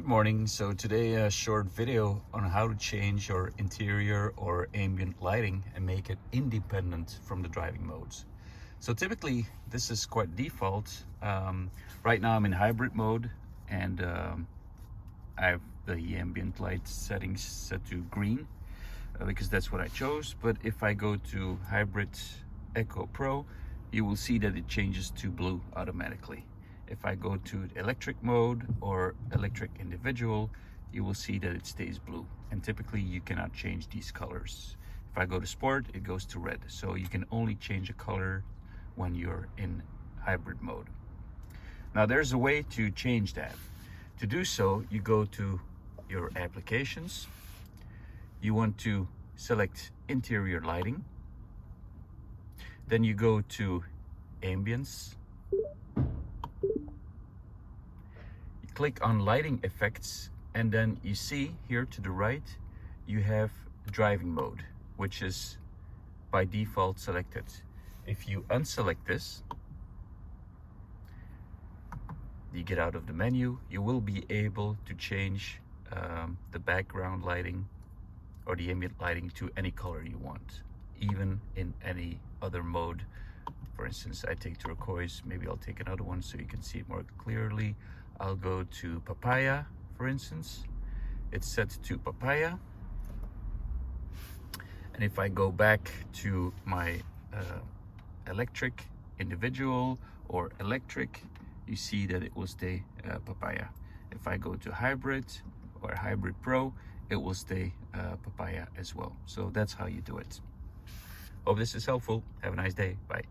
morning. So today a short video on how to change your interior or ambient lighting and make it independent from the driving modes. So typically this is quite default. Right now I'm in hybrid mode and I have the ambient light settings set to green because that's what I chose. But if I go to hybrid Eco Pro, you will see that it changes to blue automatically. If I go to electric mode or electric individual, you will see that it stays blue. And typically you cannot change these colors. If I go to sport, it goes to red. So you can only change a color when you're in hybrid mode. Now there's a way to change that. To do so, you go to your applications. You want to select interior lighting. Then you go to ambience. Click on lighting effects, and then you see here to the right you have driving mode, which is by default selected. If you unselect this, you get out of the menu. You will be able to change the background lighting or the ambient lighting to any color you want, even in any other mode. For instance, I take turquoise, maybe I'll take another one so you can see it more clearly. I'll go to papaya, for instance. It's set to papaya. And if I go back to my electric individual or electric, you see that it will stay papaya. If I go to hybrid or hybrid pro, it will stay papaya as well. So that's how you do it. Hope this is helpful. Have a nice day. Bye.